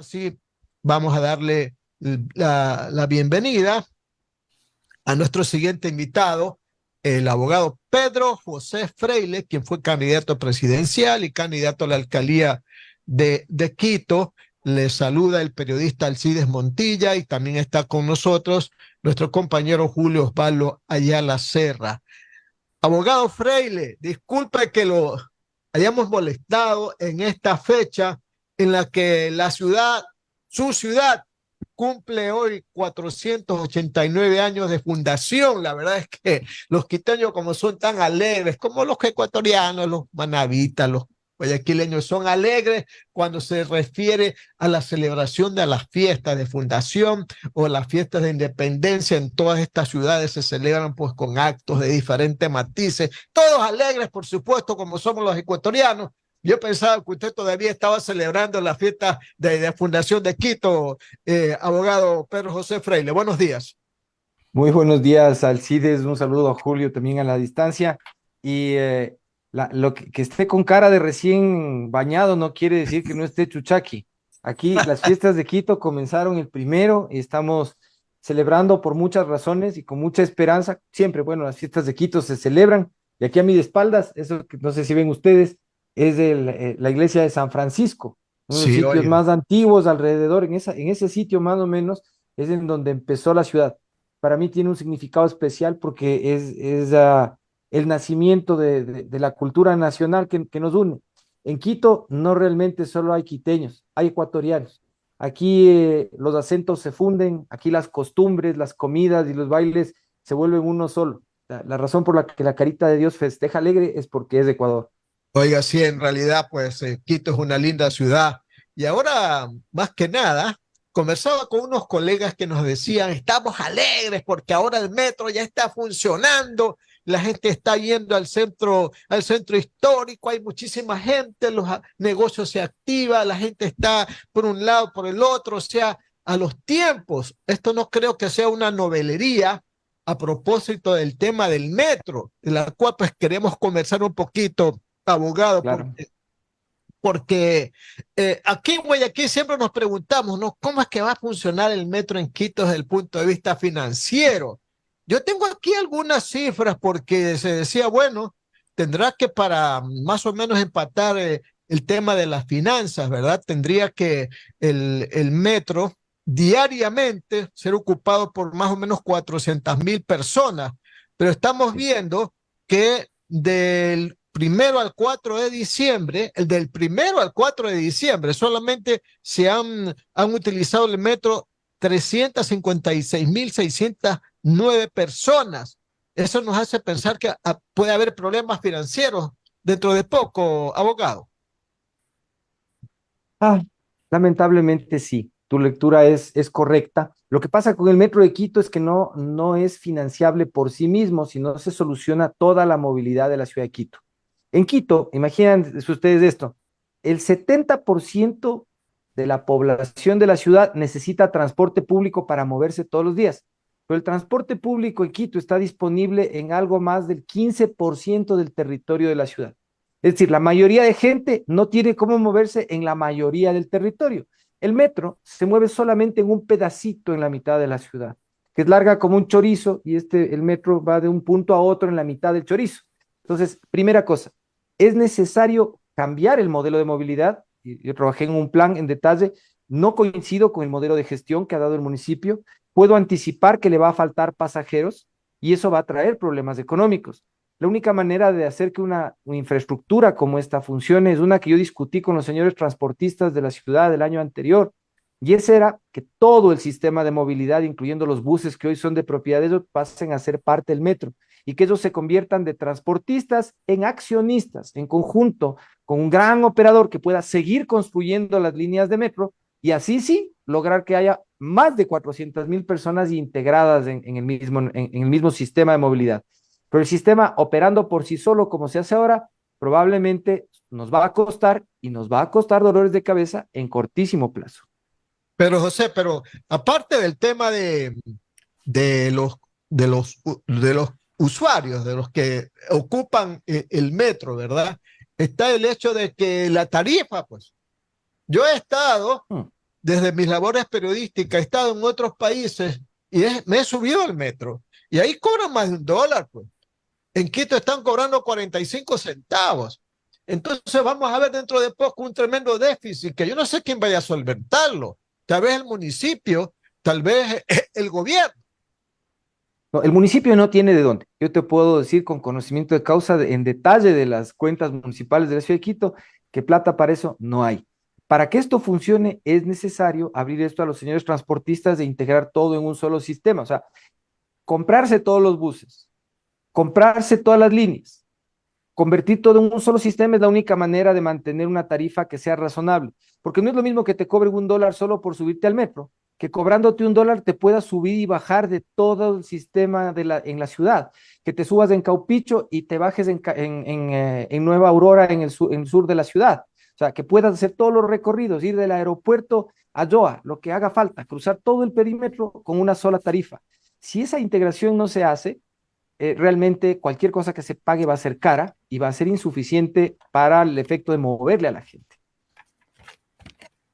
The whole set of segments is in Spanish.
ahora sí vamos a darle la bienvenida a nuestro siguiente invitado, el abogado Pedro José Freile, quien fue candidato presidencial y candidato a la alcaldía de Quito. Le saluda el periodista Alcides Montilla y también está con nosotros nuestro compañero Julio Osvaldo Ayala Serra. Abogado Freile, disculpe que lo hayamos molestado en esta fecha en la que la ciudad, su ciudad, cumple hoy 489 años de fundación. La verdad es que los quiteños, como son tan alegres, como los ecuatorianos, los manavitas, los guayaquileños, son alegres cuando se refiere a la celebración de las fiestas de fundación o las fiestas de independencia. En todas estas ciudades se celebran pues con actos de diferentes matices, todos alegres, por supuesto, como somos los ecuatorianos. Yo pensaba que usted todavía estaba celebrando la fiesta de Fundación de Quito, abogado Pedro José Freile. Buenos días. Muy buenos días, Alcides. Un saludo a Julio también a la distancia. Y lo que esté con cara de recién bañado no quiere decir que no esté chuchaqui. Aquí las fiestas de Quito comenzaron el primero y estamos celebrando por muchas razones y con mucha esperanza. Siempre, bueno, las fiestas de Quito se celebran. Y aquí a mis espaldas, eso que no sé si ven ustedes, es la iglesia de San Francisco, uno de los Sí, sitios oiga. más antiguos alrededor. En ese sitio más o menos es en donde empezó la ciudad. Para mí tiene un significado especial porque es el nacimiento de la cultura nacional que nos une. En Quito no realmente solo hay quiteños, hay ecuatorianos. Aquí los acentos se funden, aquí las costumbres, las comidas y los bailes se vuelven uno solo. La razón por la que la carita de Dios festeja alegre es porque es de Ecuador. Oiga, sí, en realidad, pues Quito es una linda ciudad. Y ahora, más que nada, conversaba con unos colegas que nos decían, estamos alegres porque ahora el metro ya está funcionando, la gente está yendo al centro histórico, hay muchísima gente, los negocios se activan, la gente está por un lado, por el otro, o sea, a los tiempos. Esto no creo que sea una novelería a propósito del tema del metro, de la cual pues queremos conversar un poquito, abogado, Claro. porque aquí en Guayaquil siempre nos preguntamos, ¿no? ¿Cómo es que va a funcionar el metro en Quito desde el punto de vista financiero? Yo tengo aquí algunas cifras porque se decía, bueno, tendrá que para más o menos empatar el tema de las finanzas, ¿verdad? Tendría que el metro diariamente ser ocupado por más o menos 400.000 personas, pero estamos Sí. viendo que del primero al 4 de diciembre, el del primero al 4 de diciembre, solamente han utilizado el metro 356.609 personas. Eso nos hace pensar que puede haber problemas financieros dentro de poco, abogado. Ah, lamentablemente sí, tu lectura es correcta. Lo que pasa con el Metro de Quito es que no es financiable por sí mismo, sino se soluciona toda la movilidad de la ciudad de Quito. En Quito, imagínense ustedes esto, el 70% de la población de la ciudad necesita transporte público para moverse todos los días, pero el transporte público en Quito está disponible en algo más del 15% del territorio de la ciudad. Es decir, la mayoría de gente no tiene cómo moverse en la mayoría del territorio. El metro se mueve solamente en un pedacito en la mitad de la ciudad, que es larga como un chorizo y el metro va de un punto a otro en la mitad del chorizo. Entonces, primera cosa, es necesario cambiar el modelo de movilidad. Yo trabajé en un plan en detalle, no coincido con el modelo de gestión que ha dado el municipio, puedo anticipar que le va a faltar pasajeros y eso va a traer problemas económicos. La única manera de hacer que una infraestructura como esta funcione es una que yo discutí con los señores transportistas de la ciudad del año anterior, y esa era que todo el sistema de movilidad, incluyendo los buses que hoy son de propiedad de ellos, pasen a ser parte del metro y que ellos se conviertan de transportistas en accionistas, en conjunto con un gran operador que pueda seguir construyendo las líneas de metro y así sí lograr que haya más de 400.000 personas integradas en el mismo sistema de movilidad. Pero el sistema operando por sí solo, como se hace ahora, probablemente nos va a costar y nos va a costar dolores de cabeza en cortísimo plazo. Pero José, pero aparte del tema de los, de los usuarios, de los que ocupan el metro, ¿verdad? Está el hecho de que la tarifa, pues, yo he estado Hmm. desde mis labores periodísticas, he estado en otros países y me he subido al metro. Y ahí cobran más de $1, pues. En Quito están cobrando 45 centavos. Entonces vamos a ver dentro de poco un tremendo déficit que yo no sé quién vaya a solventarlo. Tal vez el municipio, tal vez el gobierno. No, el municipio no tiene de dónde. Yo te puedo decir con conocimiento de causa en detalle de las cuentas municipales de la ciudad de Quito que plata para eso no hay. Para que esto funcione es necesario abrir esto a los señores transportistas de integrar todo en un solo sistema. O sea, comprarse todos los buses, comprarse todas las líneas, convertir todo en un solo sistema es la única manera de mantener una tarifa que sea razonable, porque no es lo mismo que te cobren $1 solo por subirte al metro, que cobrándote $1 te puedas subir y bajar de todo el sistema en la ciudad, que te subas en Caupicho y te bajes en Nueva Aurora, en el sur de la ciudad. O sea, que puedas hacer todos los recorridos, ir del aeropuerto a Yoa, lo que haga falta, cruzar todo el perímetro con una sola tarifa. Si esa integración no se hace, realmente cualquier cosa que se pague va a ser cara y va a ser insuficiente para el efecto de moverle a la gente.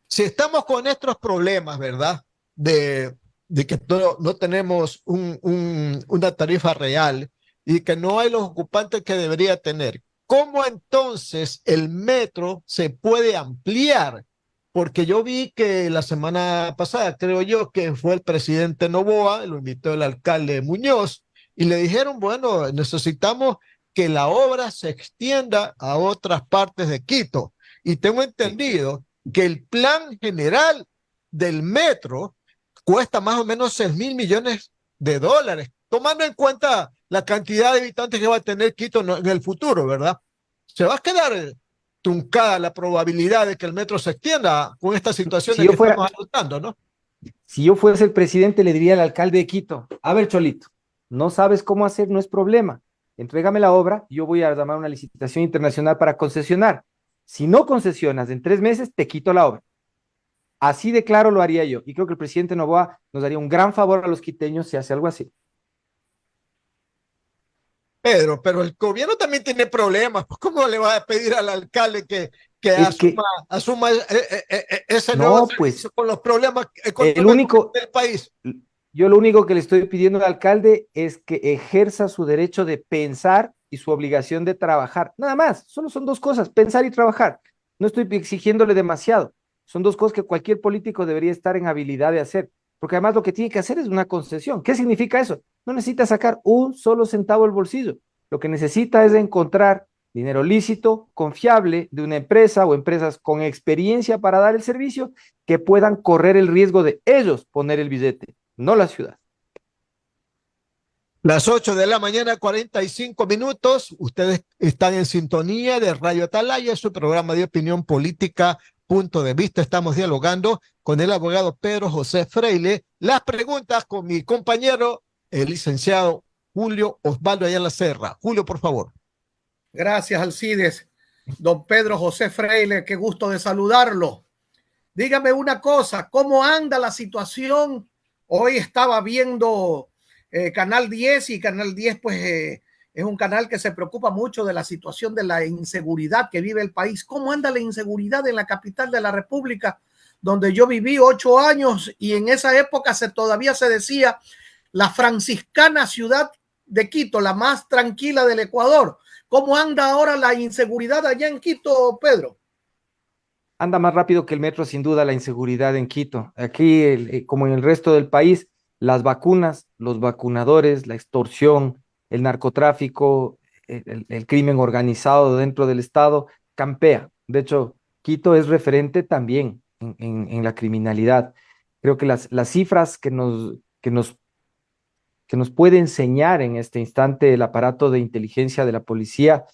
Si estamos con estos problemas, ¿verdad? De que no tenemos una tarifa real y que no hay los ocupantes que debería tener, ¿cómo entonces el metro se puede ampliar? Porque yo vi que la semana pasada, creo yo, que fue el presidente Noboa, lo invitó el alcalde Muñoz, y le dijeron, bueno, necesitamos que la obra se extienda a otras partes de Quito. Y tengo entendido que el plan general del metro cuesta más o menos 6.000 millones de dólares, tomando en cuenta la cantidad de habitantes que va a tener Quito en el futuro, ¿verdad? Se va a quedar truncada la probabilidad de que el metro se extienda con estas situaciones que estamos adoptando, ¿no? Si yo fuese el presidente, le diría al alcalde de Quito, a ver, Cholito, no sabes cómo hacer, no es problema. Entrégame la obra, yo voy a llamar una licitación internacional para concesionar. Si no concesionas en 3 meses, te quito la obra. Así de claro lo haría yo. Y creo que el presidente Noboa nos daría un gran favor a los quiteños si hace algo así. Pedro, pero el gobierno también tiene problemas. ¿Cómo le va a pedir al alcalde que Es que, asuma ese nuevo no, servicio pues, con los problemas el económicos único, del país? yo lo único que le estoy pidiendo al alcalde es que ejerza su derecho de pensar y su obligación de trabajar. Nada más, solo son dos cosas, pensar y trabajar. No estoy exigiéndole demasiado. Son dos cosas que cualquier político debería estar en habilidad de hacer, porque además lo que tiene que hacer es una concesión. ¿Qué significa eso? No necesita sacar un solo centavo del bolsillo. Lo que necesita es encontrar dinero lícito, confiable, de una empresa o empresas con experiencia para dar el servicio que puedan correr el riesgo de ellos poner el billete, no la ciudad. Las 8 de la mañana, 45 minutos. Ustedes están en sintonía de Radio Atalaya, su programa de opinión política, punto de vista. Estamos dialogando con el abogado Pedro José Freile. Las preguntas con mi compañero, el licenciado Julio Osvaldo Ayala Serra. Julio, por favor. Gracias, Alcides. Don Pedro José Freile, qué gusto de saludarlo. Dígame una cosa, ¿cómo anda la situación? Hoy estaba viendo Canal 10 y Canal 10 pues es un canal que se preocupa mucho de la situación de la inseguridad que vive el país. ¿Cómo anda la inseguridad en la capital de la República, donde yo viví 8 años y en esa época todavía se decía la franciscana ciudad de Quito, la más tranquila del Ecuador? ¿Cómo anda ahora la inseguridad allá en Quito, Pedro? Anda más rápido que el metro, sin duda, la inseguridad en Quito. Aquí, como en el resto del país, las vacunas, los vacunadores, la extorsión, el narcotráfico, el crimen organizado dentro del Estado campea. De hecho, Quito es referente también en la criminalidad. Creo que las cifras que nos puede enseñar en este instante el aparato de inteligencia de la policía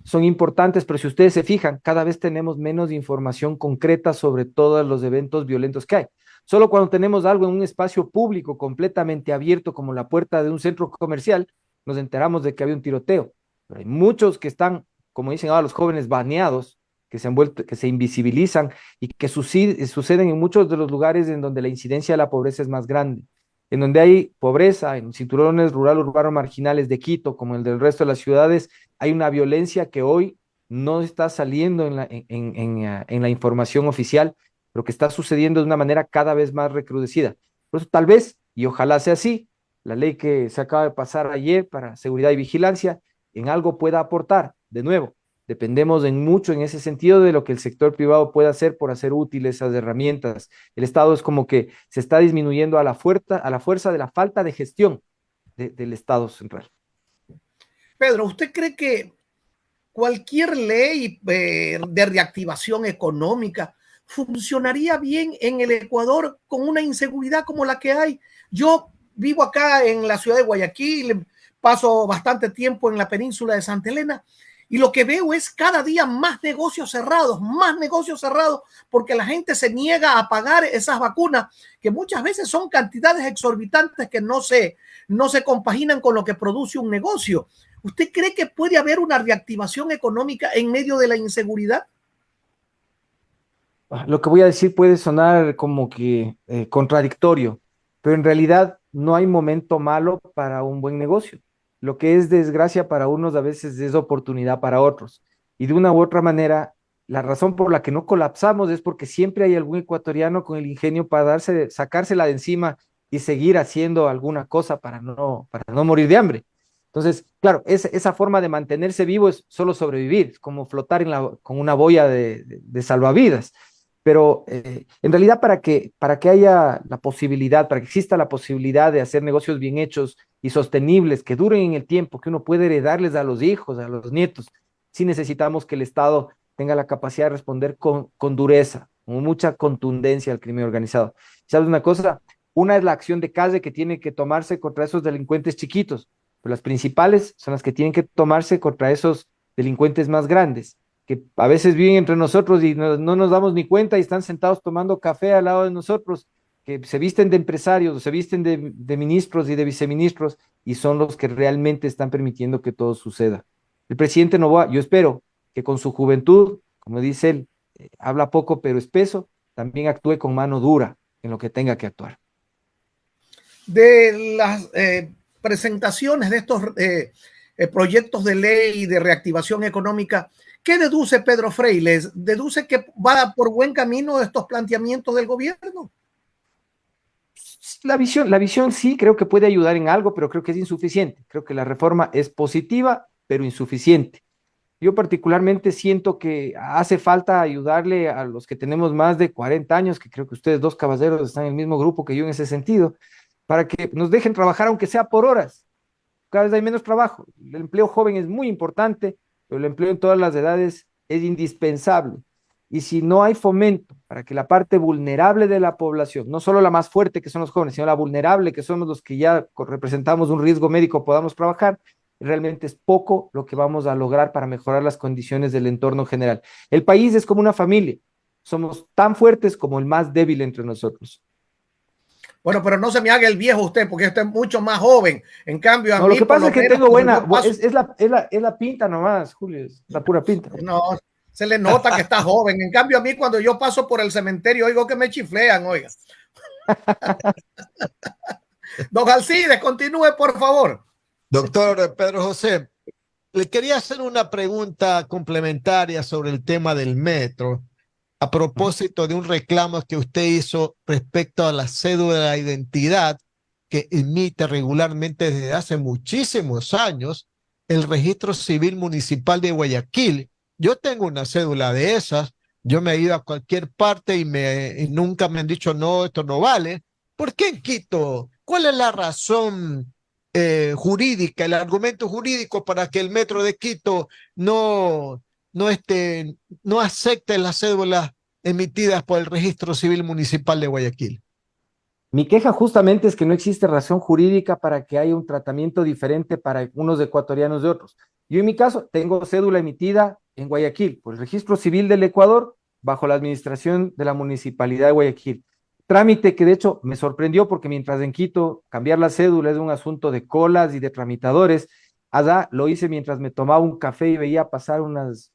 son importantes, pero si ustedes se fijan, cada vez tenemos menos información concreta sobre todos los eventos violentos que hay. Solo cuando tenemos algo en un espacio público completamente abierto, como la puerta de un centro comercial, nos enteramos de que había un tiroteo. Pero hay muchos que están, como dicen ahora los jóvenes, baneados, que se han vuelto, que se invisibilizan y que suceden en muchos de los lugares en donde la incidencia de la pobreza es más grande, en donde hay pobreza, en cinturones rural, urbano, marginales de Quito, como el del resto de las ciudades, hay una violencia que hoy no está saliendo en la información oficial, lo que está sucediendo de una manera cada vez más recrudecida. Por eso tal vez, y ojalá sea así, la ley que se acaba de pasar ayer para seguridad y vigilancia en algo pueda aportar. De nuevo, dependemos mucho en ese sentido de lo que el sector privado pueda hacer por hacer útiles esas herramientas. El Estado es como que se está disminuyendo a la fuerza de la falta de gestión del Estado central. Pedro, ¿usted cree que cualquier ley de reactivación económica funcionaría bien en el Ecuador con una inseguridad como la que hay? Yo vivo acá en la ciudad de Guayaquil, paso bastante tiempo en la península de Santa Elena y lo que veo es cada día más negocios cerrados, porque la gente se niega a pagar esas vacunas que muchas veces son cantidades exorbitantes que no se compaginan con lo que produce un negocio. ¿Usted cree que puede haber una reactivación económica en medio de la inseguridad? Lo que voy a decir puede sonar como que contradictorio, pero en realidad no hay momento malo para un buen negocio. Lo que es desgracia para unos a veces es oportunidad para otros. Y de una u otra manera, la razón por la que no colapsamos es porque siempre hay algún ecuatoriano con el ingenio para sacársela de encima y seguir haciendo alguna cosa para no morir de hambre. Entonces, claro, esa forma de mantenerse vivo es solo sobrevivir, es como flotar con una boya de salvavidas. Pero en realidad para que haya la posibilidad, para que exista la posibilidad de hacer negocios bien hechos y sostenibles, que duren en el tiempo, que uno puede heredarles a los hijos, a los nietos, sí necesitamos que el Estado tenga la capacidad de responder con dureza, con mucha contundencia al crimen organizado. ¿Sabes una cosa? Una es la acción de calle que tiene que tomarse contra esos delincuentes chiquitos, pero las principales son las que tienen que tomarse contra esos delincuentes más grandes que a veces viven entre nosotros y no nos damos ni cuenta y están sentados tomando café al lado de nosotros, que se visten de empresarios, se visten de ministros y de viceministros y son los que realmente están permitiendo que todo suceda. El presidente Noboa, yo espero que con su juventud, como dice él, habla poco pero espeso, también actúe con mano dura en lo que tenga que actuar. De las presentaciones de estos proyectos de ley de reactivación económica, ¿qué deduce Pedro Freiles? ¿Deduce que va por buen camino estos planteamientos del gobierno? La visión sí creo que puede ayudar en algo, pero creo que es insuficiente. Creo que la reforma es positiva, pero insuficiente. Yo particularmente siento que hace falta ayudarle a los que tenemos más de 40 años, que creo que ustedes dos caballeros están en el mismo grupo que yo en ese sentido, para que nos dejen trabajar aunque sea por horas. Cada vez hay menos trabajo. El empleo joven es muy importante, pero el empleo en todas las edades es indispensable. Y si no hay fomento para que la parte vulnerable de la población, no solo la más fuerte que son los jóvenes, sino la vulnerable que somos los que ya representamos un riesgo médico, podamos trabajar, realmente es poco lo que vamos a lograr para mejorar las condiciones del entorno general. El país es como una familia. Somos tan fuertes como el más débil entre nosotros. Bueno, pero no se me haga el viejo usted, porque usted es mucho más joven. En cambio, a no, mí, lo que pasa es que menos, tengo buena, paso, es la pinta nomás, Julio, es la pura pinta. No, se le nota que está joven. En cambio, a mí, cuando yo paso por el cementerio, oigo que me chiflean, oiga. Don Alcides, continúe, por favor. Doctor Pedro José, le quería hacer una pregunta complementaria sobre el tema del metro, a propósito de un reclamo que usted hizo respecto a la cédula de identidad que emite regularmente desde hace muchísimos años el Registro Civil Municipal de Guayaquil. Yo tengo una cédula de esas, yo me he ido a cualquier parte y nunca me han dicho no, esto no vale. ¿Por qué en Quito? ¿Cuál es la razón jurídica, el argumento jurídico para que el Metro de Quito no acepte las cédulas emitidas por el Registro Civil Municipal de Guayaquil? Mi queja justamente es que no existe razón jurídica para que haya un tratamiento diferente para unos ecuatorianos de otros. Yo en mi caso tengo cédula emitida en Guayaquil por el Registro Civil del Ecuador bajo la administración de la Municipalidad de Guayaquil. Trámite que de hecho me sorprendió porque mientras en Quito cambiar la cédula es un asunto de colas y de tramitadores, allá lo hice mientras me tomaba un café y veía pasar unas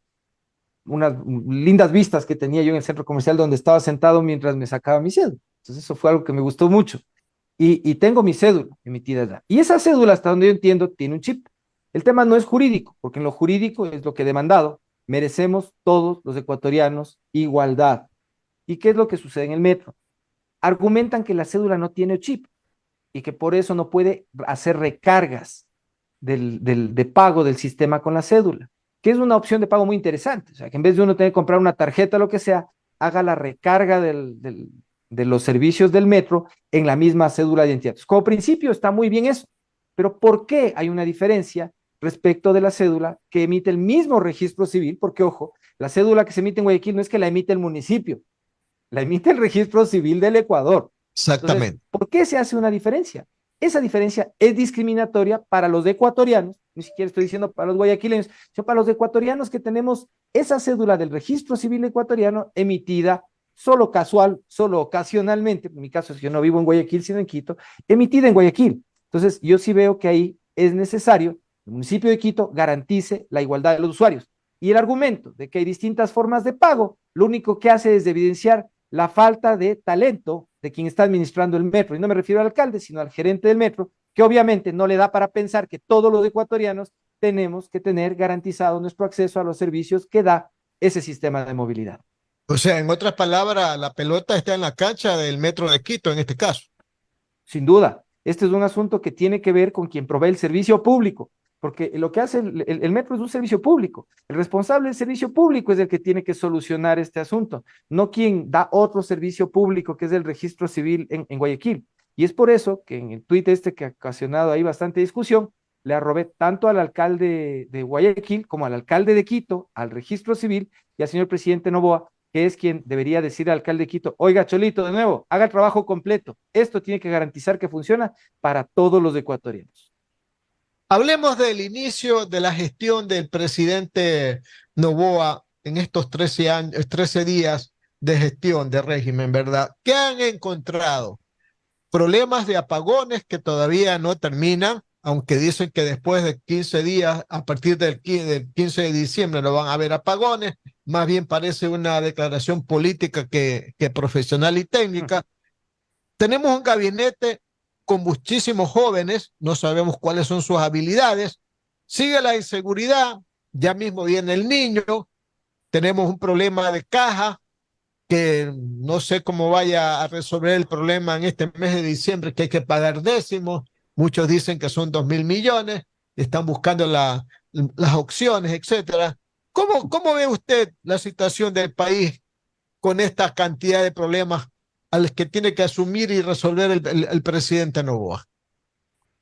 lindas vistas que tenía yo en el centro comercial donde estaba sentado mientras me sacaba mi cédula. Entonces eso fue algo que me gustó mucho. Y tengo mi cédula emitida allá. Y esa cédula, hasta donde yo entiendo, tiene un chip. El tema no es jurídico, porque en lo jurídico es lo que he demandado. Merecemos todos los ecuatorianos igualdad. ¿Y qué es lo que sucede en el metro? Argumentan que la cédula no tiene chip y que por eso no puede hacer recargas de pago del sistema con la cédula, que es una opción de pago muy interesante. O sea, que en vez de uno tener que comprar una tarjeta o lo que sea, haga la recarga de los servicios del metro en la misma cédula de identidad. Entonces, como principio está muy bien eso, pero ¿por qué hay una diferencia respecto de la cédula que emite el mismo registro civil? Porque, ojo, la cédula que se emite en Guayaquil no es que la emite el municipio, la emite el registro civil del Ecuador. Entonces, Exactamente. ¿por qué se hace una diferencia? Esa diferencia es discriminatoria para los ecuatorianos, ni siquiera estoy diciendo para los guayaquileños, sino para los ecuatorianos que tenemos esa cédula del registro civil ecuatoriano emitida solo casual, solo ocasionalmente, en mi caso es que yo no vivo en Guayaquil, sino en Quito, emitida en Guayaquil. Entonces, yo sí veo que ahí es necesario que el municipio de Quito garantice la igualdad de los usuarios. Y el argumento de que hay distintas formas de pago, lo único que hace es evidenciar la falta de talento de quien está administrando el metro. Y no me refiero al alcalde, sino al gerente del metro, que obviamente no le da para pensar que todos los ecuatorianos tenemos que tener garantizado nuestro acceso a los servicios que da ese sistema de movilidad. O sea, en otras palabras, la pelota está en la cancha del Metro de Quito en este caso. Sin duda, este es un asunto que tiene que ver con quien provee el servicio público, porque lo que hace el metro es un servicio público. El responsable del servicio público es el que tiene que solucionar este asunto, no quien da otro servicio público, que es el registro civil en Guayaquil. Y es por eso que en el tuit este que ha ocasionado ahí bastante discusión, le arrobé tanto al alcalde de Guayaquil como al alcalde de Quito, al registro civil y al señor presidente Noboa, que es quien debería decir al alcalde de Quito, oiga, Cholito, de nuevo, haga el trabajo completo. Esto tiene que garantizar que funciona para todos los ecuatorianos. Hablemos del inicio de la gestión del presidente Noboa en estos 13 años, 13 días de gestión de régimen, ¿verdad? ¿Qué han encontrado? Problemas de apagones que todavía no terminan, aunque dicen que después de 15 días, a partir del 15 de diciembre, no van a haber apagones. Más bien parece una declaración política que profesional y técnica. Tenemos un gabinete con muchísimos jóvenes, no sabemos cuáles son sus habilidades. Sigue la inseguridad, ya mismo viene el niño, tenemos un problema de caja que no sé cómo vaya a resolver el problema en este mes de diciembre, que hay que pagar décimos. Muchos dicen que son 2.000 millones, están buscando las opciones, etcétera. ¿Cómo ve usted la situación del país con esta cantidad de problemas a los que tiene que asumir y resolver el presidente Noboa?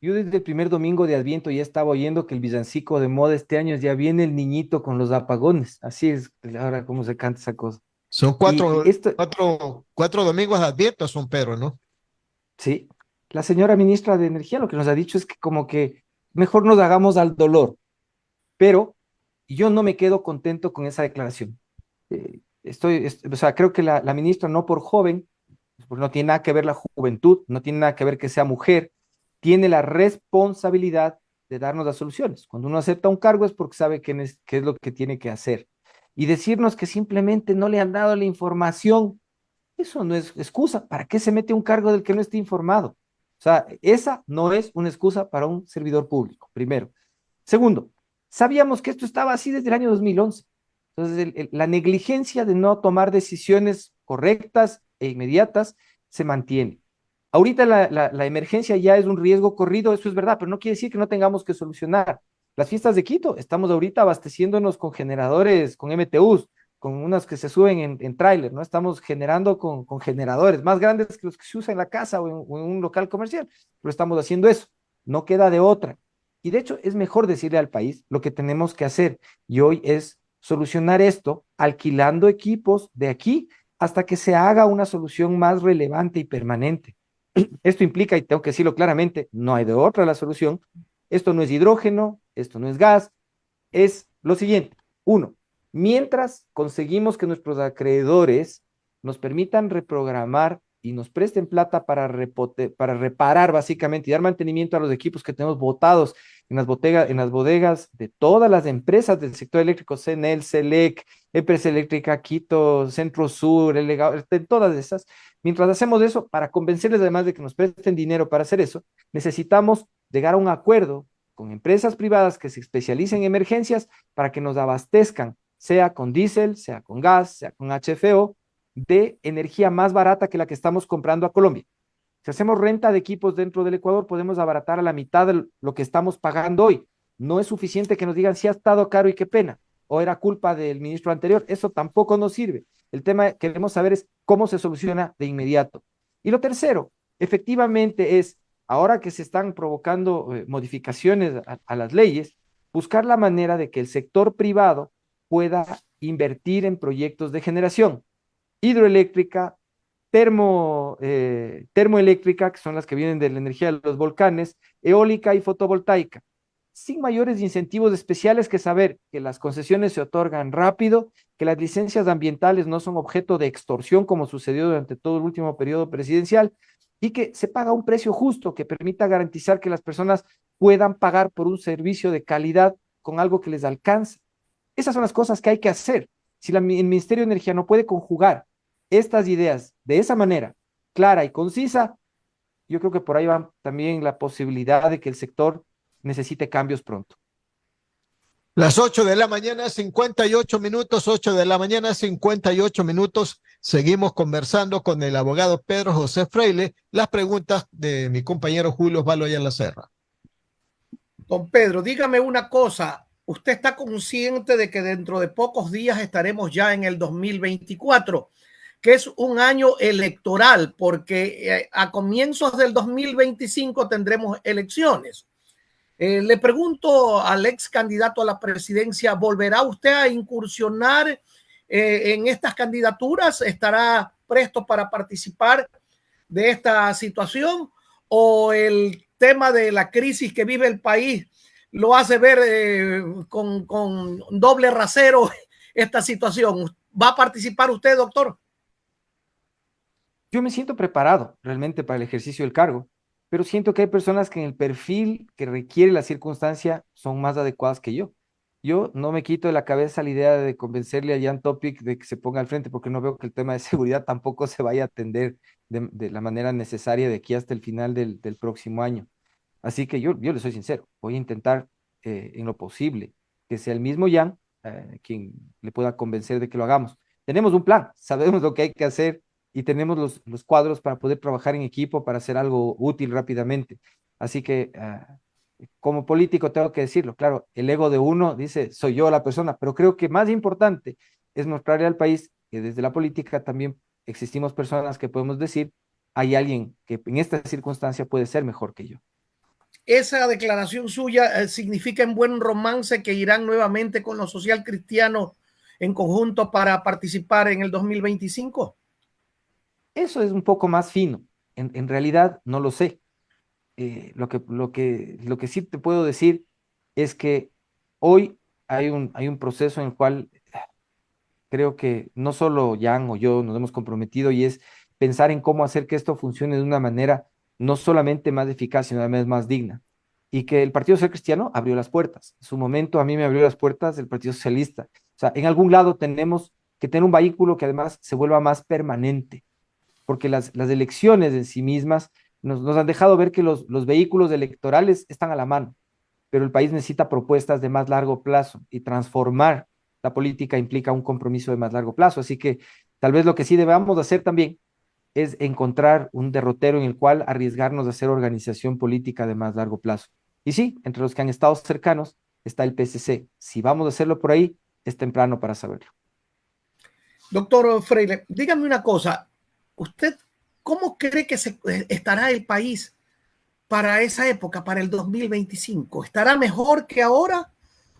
Yo desde el primer domingo de Adviento ya estaba oyendo que el villancico de moda este año ya viene el niñito con los apagones. Así es, ahora cómo se canta esa cosa. Son Y esto, cuatro domingos de Adviento, son pero, ¿no? sí, la señora ministra de Energía lo que nos ha dicho es que como que mejor nos hagamos al dolor, pero yo no me quedo contento con esa declaración. O sea, creo que la ministra no por joven, pues no tiene nada que ver la juventud, no tiene nada que ver que sea mujer, tiene la responsabilidad de darnos las soluciones. Cuando uno acepta un cargo es porque sabe qué es lo que tiene que hacer. Y decirnos que simplemente no le han dado la información, eso no es excusa. ¿Para qué se mete un cargo del que no esté informado? O sea, esa no es una excusa para un servidor público, primero. Segundo, sabíamos que esto estaba así desde el año 2011. Entonces, la negligencia de no tomar decisiones correctas e inmediatas se mantiene. Ahorita la emergencia ya es un riesgo corrido, eso es verdad, pero no quiere decir que no tengamos que solucionar. Las fiestas de Quito, estamos ahorita abasteciéndonos con generadores, con MTUs, con unas que se suben en tráiler, ¿no? Estamos generando con generadores más grandes que los que se usan en la casa o en un local comercial, pero estamos haciendo eso. No queda de otra. Y de hecho es mejor decirle al país lo que tenemos que hacer. Y hoy es solucionar esto alquilando equipos de aquí hasta que se haga una solución más relevante y permanente. Esto implica, y tengo que decirlo claramente, no hay de otra la solución. Esto no es hidrógeno, esto no es gas, es lo siguiente. Uno, mientras conseguimos que nuestros acreedores nos permitan reprogramar y nos presten plata para reparar básicamente y dar mantenimiento a los equipos que tenemos botados en las bodegas de todas las empresas del sector eléctrico, CNEL, CELEC, Empresa Eléctrica Quito, Centro Sur, El Legado, de todas esas. Mientras hacemos eso, para convencerles además de que nos presten dinero para hacer eso, necesitamos llegar a un acuerdo con empresas privadas que se especialicen en emergencias para que nos abastezcan, sea con diésel, sea con gas, sea con HFO, de energía más barata que la que estamos comprando a Colombia. Si hacemos renta de equipos dentro del Ecuador, podemos abaratar a la mitad de lo que estamos pagando hoy. No es suficiente que nos digan si ha estado caro y qué pena, o era culpa del ministro anterior. Eso tampoco nos sirve. El tema que queremos saber es cómo se soluciona de inmediato. Y lo tercero, efectivamente, es, ahora que se están provocando modificaciones a las leyes, buscar la manera de que el sector privado pueda invertir en proyectos de generación hidroeléctrica, termoeléctrica, que son las que vienen de la energía de los volcanes, eólica y fotovoltaica, sin mayores incentivos especiales que saber que las concesiones se otorgan rápido, que las licencias ambientales no son objeto de extorsión como sucedió durante todo el último periodo presidencial y que se paga un precio justo que permita garantizar que las personas puedan pagar por un servicio de calidad con algo que les alcance. Esas son las cosas que hay que hacer. Si el Ministerio de Energía no puede conjugar estas ideas de esa manera, clara y concisa, yo creo que por ahí va también la posibilidad de que el sector necesite cambios pronto. Las 8 de la mañana, 58 minutos, 8 de la mañana, 58 minutos. Seguimos conversando con el abogado Pedro José Freile. Las preguntas de mi compañero Julio Osvaldo Ayala Serra. Don Pedro, dígame una cosa. ¿Usted está consciente de que dentro de pocos días estaremos ya en el 2024, que es un año electoral, porque a comienzos del 2025 tendremos elecciones? Le pregunto al ex candidato a la presidencia, ¿volverá usted a incursionar en estas candidaturas? ¿Estará presto para participar de esta situación? ¿O el tema de la crisis que vive el país lo hace ver con doble rasero esta situación? ¿Va a participar usted, doctor? Yo me siento preparado realmente para el ejercicio del cargo, pero siento que hay personas que en el perfil que requiere la circunstancia son más adecuadas que yo. Yo no me quito de la cabeza la idea de convencerle a Jan Topic de que se ponga al frente, porque no veo que el tema de seguridad tampoco se vaya a atender de la manera necesaria de aquí hasta el final del próximo año. Así que yo le soy sincero, voy a intentar en lo posible que sea el mismo Jan quien le pueda convencer de que lo hagamos. Tenemos un plan, sabemos lo que hay que hacer y tenemos los cuadros para poder trabajar en equipo, para hacer algo útil rápidamente. Así que como político tengo que decirlo, claro, el ego de uno dice, soy yo la persona, pero creo que más importante es mostrarle al país que desde la política también existimos personas que podemos decir, hay alguien que en esta circunstancia puede ser mejor que yo. Esa declaración suya significa en buen romance que irán nuevamente con los social cristianos en conjunto para participar en el 2025. Eso es un poco más fino. En realidad no lo sé. Lo que sí te puedo decir es que hoy hay un proceso en el cual creo que no solo Jan o yo nos hemos comprometido y es pensar en cómo hacer que esto funcione de una manera no solamente más eficaz, sino además más digna. Y que el Partido Social Cristiano abrió las puertas. En su momento a mí me abrió las puertas el Partido Socialista. O sea, en algún lado tenemos que tener un vehículo que además se vuelva más permanente, porque las elecciones en sí mismas nos han dejado ver que los vehículos electorales están a la mano, pero el país necesita propuestas de más largo plazo y transformar la política implica un compromiso de más largo plazo. Así que tal vez lo que sí debamos hacer también es encontrar un derrotero en el cual arriesgarnos a hacer organización política de más largo plazo. Y sí, entre los que han estado cercanos está el PSC. Si vamos a hacerlo por ahí, es temprano para saberlo. Doctor Freile, dígame una cosa. ¿Usted cómo cree que estará el país para esa época, para el 2025? ¿Estará mejor que ahora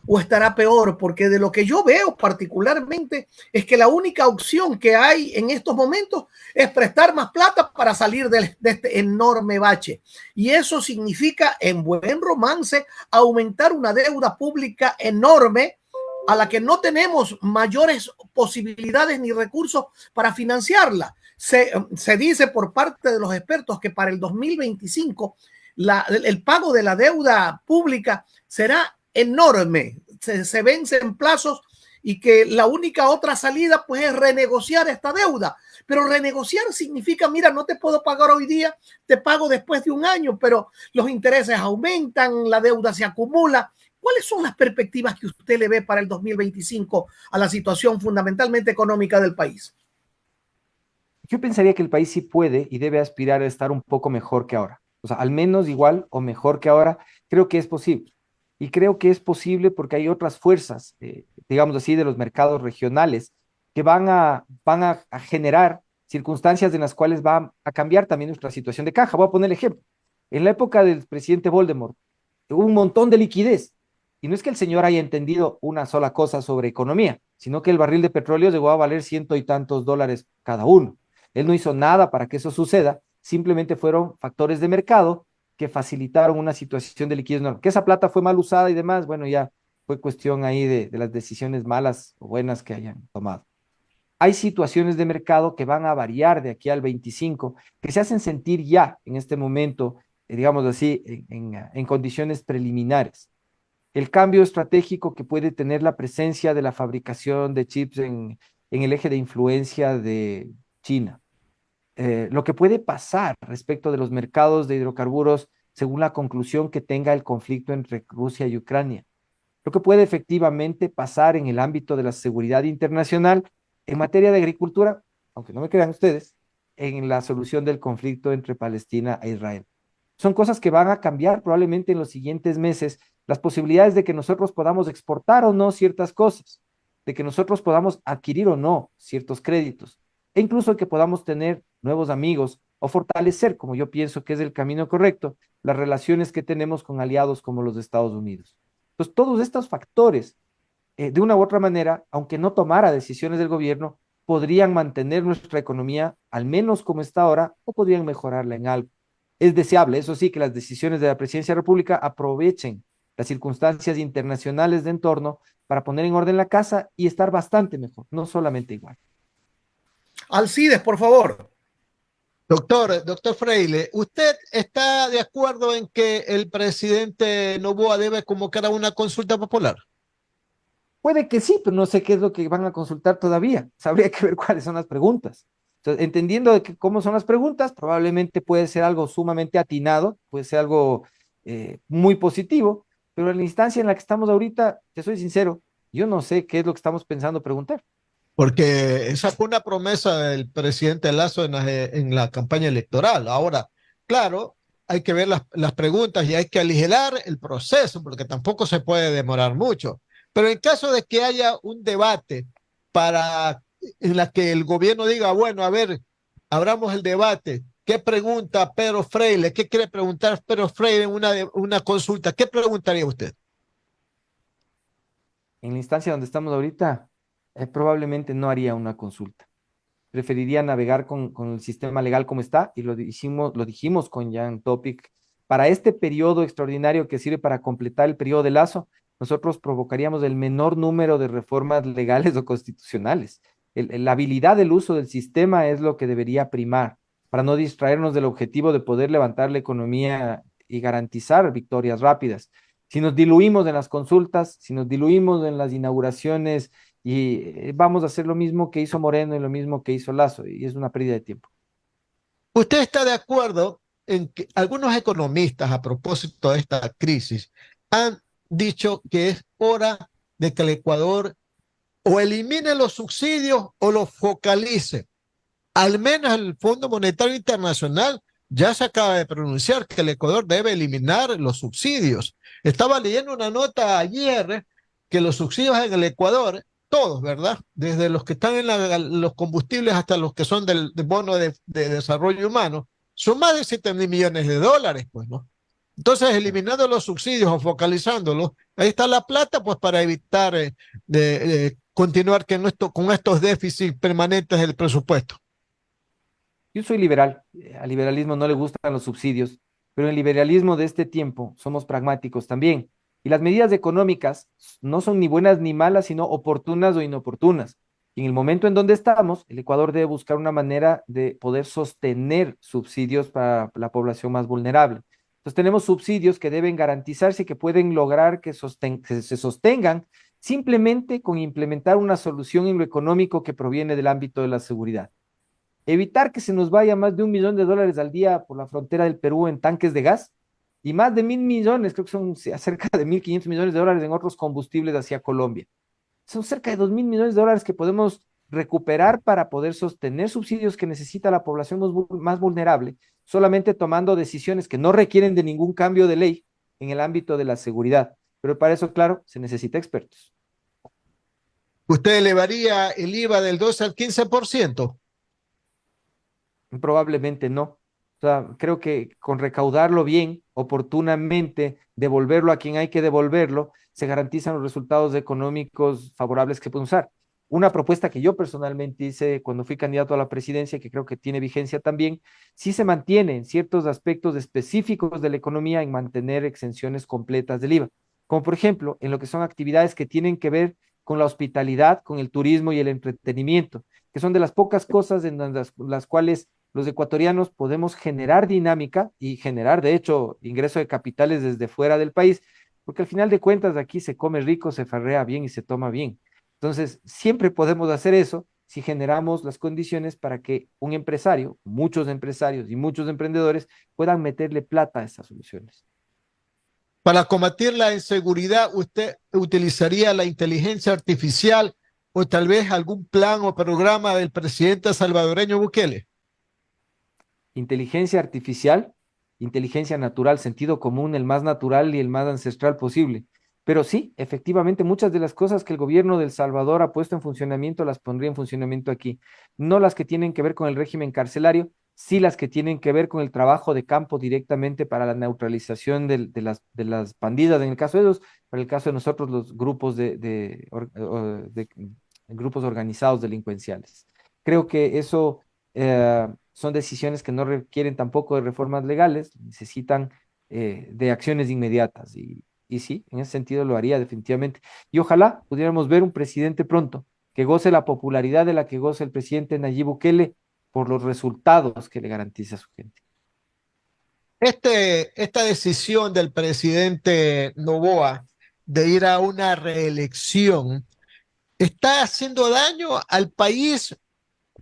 o estará peor? Porque de lo que yo veo particularmente es que la única opción que hay en estos momentos es prestar más plata para salir de este enorme bache. Y eso significa, en buen romance, aumentar una deuda pública enorme a la que no tenemos mayores posibilidades ni recursos para financiarla. Se dice por parte de los expertos que para el 2025 el pago de la deuda pública será enorme, se vence en plazos y que la única otra salida pues es renegociar esta deuda. Pero renegociar significa, mira, no te puedo pagar hoy día, te pago después de un año, pero los intereses aumentan, la deuda se acumula. ¿Cuáles son las perspectivas que usted le ve para el 2025 a la situación fundamentalmente económica del país? Yo pensaría que el país sí puede y debe aspirar a estar un poco mejor que ahora. O sea, al menos igual o mejor que ahora, creo que es posible. Y creo que es posible porque hay otras fuerzas, digamos así, de los mercados regionales que van a generar circunstancias en las cuales va a cambiar también nuestra situación de caja. Voy a poner el ejemplo. En la época del presidente Voldemort, hubo un montón de liquidez. Y no es que el señor haya entendido una sola cosa sobre economía, sino que el barril de petróleo llegó a valer ciento y tantos dólares cada uno. Él no hizo nada para que eso suceda, simplemente fueron factores de mercado que facilitaron una situación de liquidez normal. Que esa plata fue mal usada y demás, bueno, ya fue cuestión ahí de las decisiones malas o buenas que hayan tomado. Hay situaciones de mercado que van a variar de aquí al 25, que se hacen sentir ya en este momento, digamos así, en condiciones preliminares. El cambio estratégico que puede tener la presencia de la fabricación de chips en el eje de influencia de China. Lo que puede pasar respecto de los mercados de hidrocarburos según la conclusión que tenga el conflicto entre Rusia y Ucrania. Lo que puede efectivamente pasar en el ámbito de la seguridad internacional en materia de agricultura, aunque no me crean ustedes, en la solución del conflicto entre Palestina e Israel. Son cosas que van a cambiar probablemente en los siguientes meses las posibilidades de que nosotros podamos exportar o no ciertas cosas, de que nosotros podamos adquirir o no ciertos créditos, e incluso que podamos tener nuevos amigos o fortalecer, como yo pienso que es el camino correcto, las relaciones que tenemos con aliados como los Estados Unidos. Entonces, todos estos factores, de una u otra manera, aunque no tomara decisiones del gobierno, podrían mantener nuestra economía al menos como está ahora o podrían mejorarla en algo. Es deseable, eso sí, que las decisiones de la Presidencia de la República aprovechen las circunstancias internacionales de entorno para poner en orden la casa y estar bastante mejor, no solamente igual. Alcides, por favor. Doctor Freile, ¿usted está de acuerdo en que el presidente Noboa debe convocar a una consulta popular? Puede que sí, pero no sé qué es lo que van a consultar todavía. Habría que ver cuáles son las preguntas. Entonces, entendiendo de que cómo son las preguntas, probablemente puede ser algo sumamente atinado, puede ser algo muy positivo, pero en la instancia en la que estamos ahorita, te soy sincero, yo no sé qué es lo que estamos pensando preguntar. Porque esa fue una promesa del presidente Lazo en la campaña electoral. Ahora, claro, hay que ver las preguntas y hay que aligerar el proceso, porque tampoco se puede demorar mucho. Pero en caso de que haya un debate para en la que el gobierno diga, bueno, a ver, abramos el debate. ¿Qué pregunta Pedro Freire? ¿Qué quiere preguntar Pedro Freire en una consulta? ¿Qué preguntaría usted? En la instancia donde estamos ahorita, probablemente no haría una consulta. Preferiría navegar con el sistema legal como está y lo dijimos con Jan Topic. Para este periodo extraordinario que sirve para completar el periodo de Lazo, nosotros provocaríamos el menor número de reformas legales o constitucionales. La habilidad del uso del sistema es lo que debería primar para no distraernos del objetivo de poder levantar la economía y garantizar victorias rápidas. Si nos diluimos en las consultas, si nos diluimos en las inauguraciones y vamos a hacer lo mismo que hizo Moreno y lo mismo que hizo Lazo, y es una pérdida de tiempo. ¿Usted está de acuerdo en que algunos economistas, a propósito de esta crisis, han dicho que es hora de que el Ecuador o elimine los subsidios o los focalice? Al menos el Fondo Monetario Internacional ya se acaba de pronunciar que el Ecuador debe eliminar los subsidios. Estaba leyendo una nota ayer que los subsidios en el Ecuador, todos, ¿verdad? Desde los que están en los combustibles hasta los que son del bono de desarrollo humano, son más de 7.000 millones de dólares, pues, ¿no? Entonces, eliminando los subsidios o focalizándolos, ahí está la plata, pues, para evitar de continuar con estos déficits permanentes del presupuesto. Yo soy liberal, al liberalismo no le gustan los subsidios, pero en el liberalismo de este tiempo somos pragmáticos también. Y las medidas económicas no son ni buenas ni malas, sino oportunas o inoportunas. Y en el momento en donde estamos, el Ecuador debe buscar una manera de poder sostener subsidios para la población más vulnerable. Entonces tenemos subsidios que deben garantizarse y que pueden lograr que se sostengan simplemente con implementar una solución en lo económico que proviene del ámbito de la seguridad. Evitar que se nos vaya más de $1 millón al día por la frontera del Perú en tanques de gas y más de 1.000 millones, creo que son cerca de 1.500 millones de dólares en otros combustibles hacia Colombia. Son cerca de 2.000 millones de dólares que podemos recuperar para poder sostener subsidios que necesita la población más vulnerable, solamente tomando decisiones que no requieren de ningún cambio de ley en el ámbito de la seguridad. Pero para eso, claro, se necesita expertos. ¿Usted elevaría el IVA del 12 al 15%? Probablemente no. O sea, creo que con recaudarlo bien, oportunamente, devolverlo a quien hay que devolverlo, se garantizan los resultados económicos favorables que pueden usar. Una propuesta que yo personalmente hice cuando fui candidato a la presidencia, que creo que tiene vigencia también, sí se mantiene en ciertos aspectos específicos de la economía en mantener exenciones completas del IVA, como por ejemplo en lo que son actividades que tienen que ver con la hospitalidad, con el turismo y el entretenimiento, que son de las pocas cosas en las cuales los ecuatorianos podemos generar dinámica y generar, de hecho, ingreso de capitales desde fuera del país, porque al final de cuentas aquí se come rico, se farrea bien y se toma bien. Entonces, siempre podemos hacer eso si generamos las condiciones para que un empresario, muchos empresarios y muchos emprendedores puedan meterle plata a estas soluciones. Para combatir la inseguridad, ¿usted utilizaría la inteligencia artificial o tal vez algún plan o programa del presidente salvadoreño Bukele? Inteligencia artificial, inteligencia natural, sentido común, el más natural y el más ancestral posible. Pero sí, efectivamente, muchas de las cosas que el gobierno de El Salvador ha puesto en funcionamiento las pondría en funcionamiento aquí. No las que tienen que ver con el régimen carcelario, sí las que tienen que ver con el trabajo de campo directamente para la neutralización de las pandillas, en el caso de ellos, para el caso de nosotros, los grupos de grupos organizados delincuenciales. Creo que eso son decisiones que no requieren tampoco de reformas legales, necesitan de acciones inmediatas. Y sí, en ese sentido lo haría definitivamente. Y ojalá pudiéramos ver un presidente pronto que goce la popularidad de la que goza el presidente Nayib Bukele por los resultados que le garantiza a su gente. Esta decisión del presidente Noboa de ir a una reelección, ¿está haciendo daño al país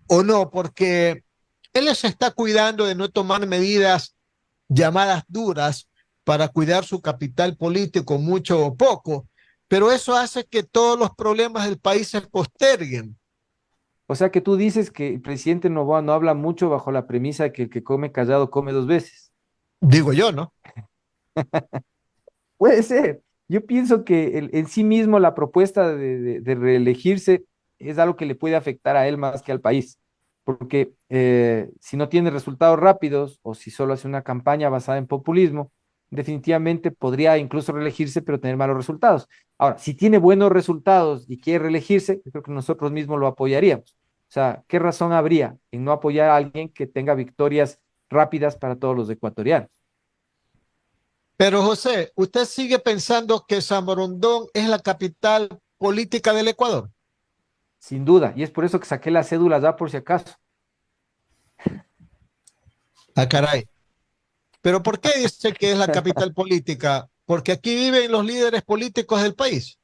o no? Porque él se está cuidando de no tomar medidas llamadas duras para cuidar su capital político, mucho o poco, pero eso hace que todos los problemas del país se posterguen. O sea que tú dices que el presidente Noboa no habla mucho bajo la premisa de que el que come callado come dos veces. Digo yo, ¿no? Puede ser. Yo pienso que en sí mismo la propuesta de reelegirse es algo que le puede afectar a él más que al país, porque si no tiene resultados rápidos o si solo hace una campaña basada en populismo, definitivamente podría incluso reelegirse, pero tener malos resultados. Ahora, si tiene buenos resultados y quiere reelegirse, yo creo que nosotros mismos lo apoyaríamos. O sea, ¿qué razón habría en no apoyar a alguien que tenga victorias rápidas para todos los ecuatorianos? Pero José, ¿usted sigue pensando que San Borondón es la capital política del Ecuador? Sin duda, y es por eso que saqué la cédula ya por si acaso. Ah, caray. ¿Pero por qué dice que es la capital política? Porque aquí viven los líderes políticos del país.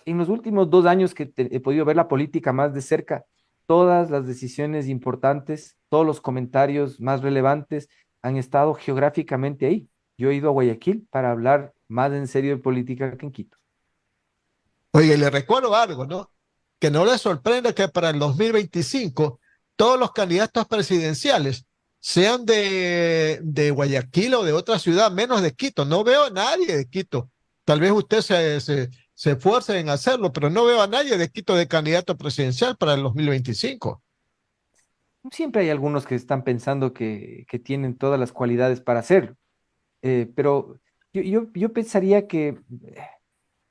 En los últimos 2 años que he podido ver la política más de cerca, todas las decisiones importantes, todos los comentarios más relevantes han estado geográficamente ahí. Yo he ido a Guayaquil para hablar más en serio de política que en Quito. Oye, le recuerdo algo, ¿no? Que no le sorprenda que para el 2025 todos los candidatos presidenciales sean de Guayaquil o de otra ciudad, menos de Quito. No veo a nadie de Quito. Tal vez usted se esfuerce en hacerlo, pero no veo a nadie de Quito de candidato presidencial para el 2025. Siempre hay algunos que están pensando que tienen todas las cualidades para hacerlo, pero yo pensaría que,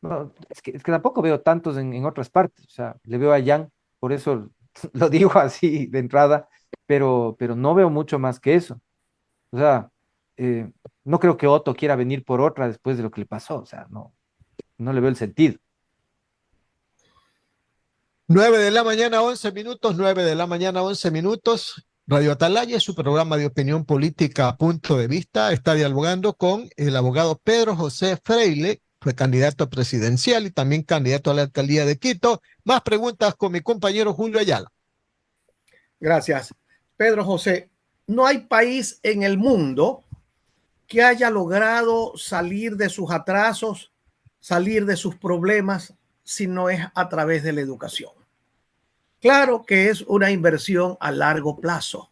no, es que tampoco veo tantos en otras partes. O sea, le veo a Jan, por eso lo digo así de entrada, pero no veo mucho más que eso. O sea, eh, no creo que Otto quiera venir por otra después de lo que le pasó. O sea, no le veo el sentido. 9 de la mañana, 11 minutos, 9 de la mañana, 11 minutos. Radio Atalaya, su programa de opinión política a punto de vista, está dialogando con el abogado Pedro José Freile, fue candidato presidencial y también candidato a la alcaldía de Quito. Más preguntas con mi compañero Julio Ayala. Gracias. Pedro José, no hay país en el mundo que haya logrado salir de sus atrasos, salir de sus problemas, si no es a través de la educación. Claro que es una inversión a largo plazo.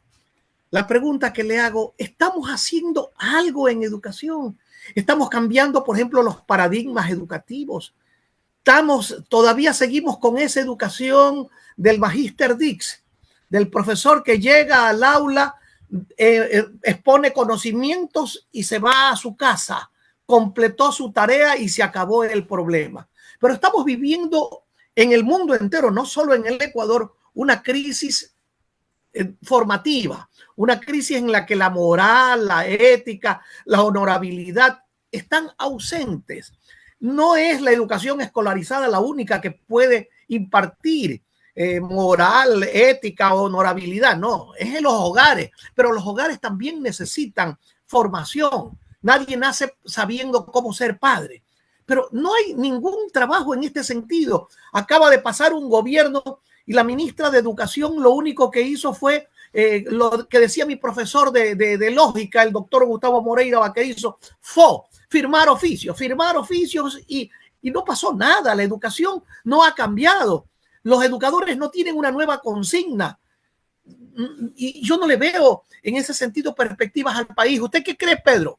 La pregunta que le hago, ¿estamos haciendo algo en educación? ¿Estamos cambiando, por ejemplo, los paradigmas educativos? Todavía seguimos con esa educación del Magister Dix, del profesor que llega al aula, expone conocimientos y se va a su casa, completó su tarea y se acabó el problema. Pero estamos viviendo en el mundo entero, no solo en el Ecuador, una crisis formativa, una crisis en la que la moral, la ética, la honorabilidad están ausentes. No es la educación escolarizada la única que puede impartir moral, ética, honorabilidad, no, es en los hogares, pero los hogares también necesitan formación. Nadie nace sabiendo cómo ser padre, pero no hay ningún trabajo en este sentido. Acaba de pasar un gobierno y la ministra de Educación lo único que hizo fue lo que decía mi profesor de lógica, el doctor Gustavo Moreira Vaquerizo, firmar oficios y no pasó nada. La educación no ha cambiado. Los educadores no tienen una nueva consigna. Y yo no le veo en ese sentido perspectivas al país. ¿Usted qué cree, Pedro?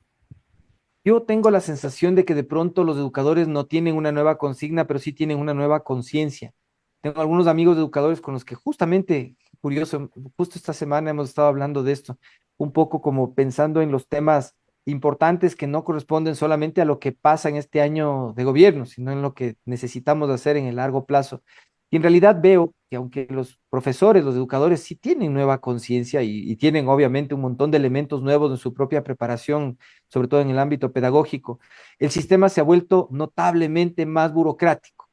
Yo tengo la sensación de que de pronto los educadores no tienen una nueva consigna, pero sí tienen una nueva conciencia. Tengo algunos amigos educadores con los que justamente, curioso, justo esta semana hemos estado hablando de esto, un poco como pensando en los temas importantes que no corresponden solamente a lo que pasa en este año de gobierno, sino en lo que necesitamos hacer en el largo plazo. Y en realidad veo que aunque los profesores, los educadores sí tienen nueva conciencia y tienen obviamente un montón de elementos nuevos en su propia preparación, sobre todo en el ámbito pedagógico, el sistema se ha vuelto notablemente más burocrático.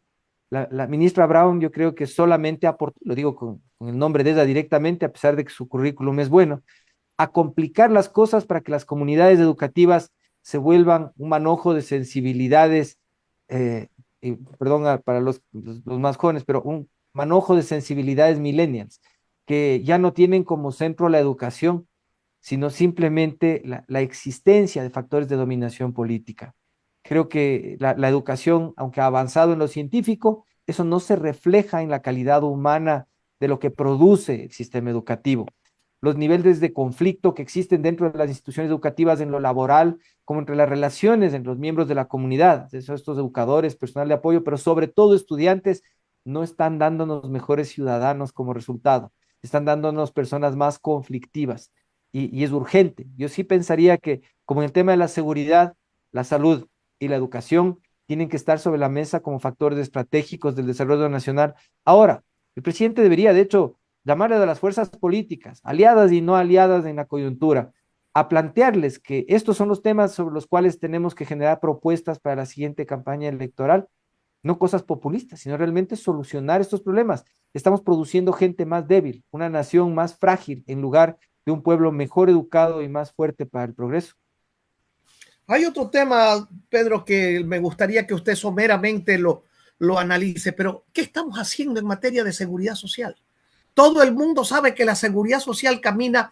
La ministra Brown yo creo que solamente aportó, lo digo con el nombre de ella directamente, a pesar de que su currículum es bueno, a complicar las cosas para que las comunidades educativas se vuelvan un manojo de sensibilidades, perdón para los más jóvenes, pero un manojo de sensibilidades millennials, que ya no tienen como centro la educación, sino simplemente la existencia de factores de dominación política. Creo que la educación, aunque ha avanzado en lo científico, eso no se refleja en la calidad humana de lo que produce el sistema educativo. Los niveles de conflicto que existen dentro de las instituciones educativas en lo laboral, como entre las relaciones entre los miembros de la comunidad, estos educadores, personal de apoyo, pero sobre todo estudiantes, no están dándonos mejores ciudadanos como resultado, están dándonos personas más conflictivas y es urgente. Yo sí pensaría que, como en el tema de la seguridad, la salud y la educación, tienen que estar sobre la mesa como factores estratégicos del desarrollo nacional. Ahora, el presidente debería, de hecho, llamarle a las fuerzas políticas, aliadas y no aliadas en la coyuntura, a plantearles que estos son los temas sobre los cuales tenemos que generar propuestas para la siguiente campaña electoral, no cosas populistas, sino realmente solucionar estos problemas. Estamos produciendo gente más débil, una nación más frágil en lugar de un pueblo mejor educado y más fuerte para el progreso. Hay otro tema, Pedro, que me gustaría que usted someramente lo analice, pero ¿qué estamos haciendo en materia de seguridad social? Todo el mundo sabe que la seguridad social camina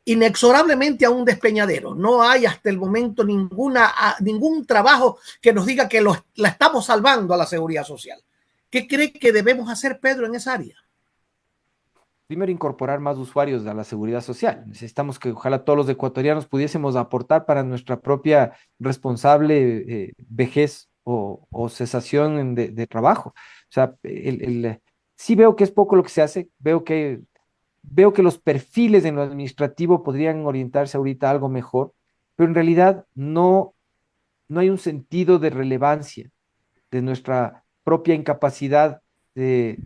inexorablemente a un despeñadero. No hay hasta el momento ningún trabajo que nos diga que la estamos salvando a la seguridad social. ¿Qué cree que debemos hacer, Pedro, en esa área? Primero, incorporar más usuarios a la seguridad social. Necesitamos que ojalá todos los ecuatorianos pudiésemos aportar para nuestra propia responsable vejez o cesación de trabajo. O sea, sí veo que es poco lo que se hace, veo que los perfiles en lo administrativo podrían orientarse ahorita a algo mejor, pero en realidad no hay un sentido de relevancia de nuestra propia incapacidad de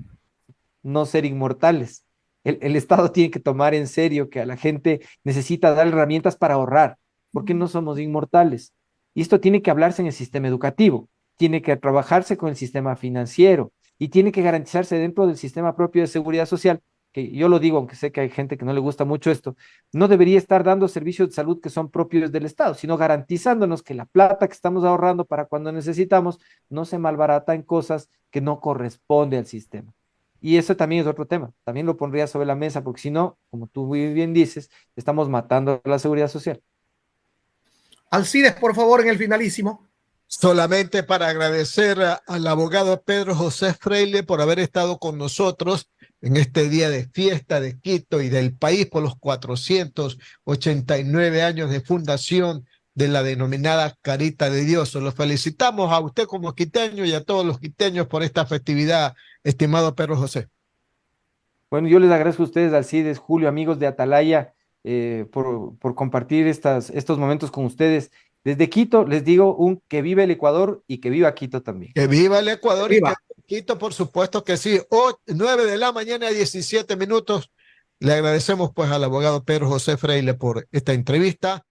no ser inmortales. El Estado tiene que tomar en serio que a la gente necesita dar herramientas para ahorrar, porque no somos inmortales. Y esto tiene que hablarse en el sistema educativo, tiene que trabajarse con el sistema financiero y tiene que garantizarse dentro del sistema propio de seguridad social, que yo lo digo, aunque sé que hay gente que no le gusta mucho esto, no debería estar dando servicios de salud que son propios del Estado, sino garantizándonos que la plata que estamos ahorrando para cuando necesitamos no se malbarata en cosas que no corresponde al sistema. Y eso también es otro tema, también lo pondría sobre la mesa, porque si no, como tú muy bien dices, estamos matando a la seguridad social. Alcides, por favor, en el finalísimo. Solamente para agradecer al abogado Pedro José Freile por haber estado con nosotros en este día de fiesta de Quito y del país por los 489 años de fundación de la denominada Carita de Dios. Los felicitamos a usted como quiteño y a todos los quiteños por esta festividad, estimado Pedro José. Bueno, yo les agradezco a ustedes, Alcides, Julio, amigos de Atalaya, por compartir estos momentos con ustedes. Desde Quito les digo que viva el Ecuador y que viva Quito también. Que viva el Ecuador Viva. y que Quito, por supuesto que sí. 9 de la mañana, 17 minutos. Le agradecemos pues al abogado Pedro José Freile por esta entrevista.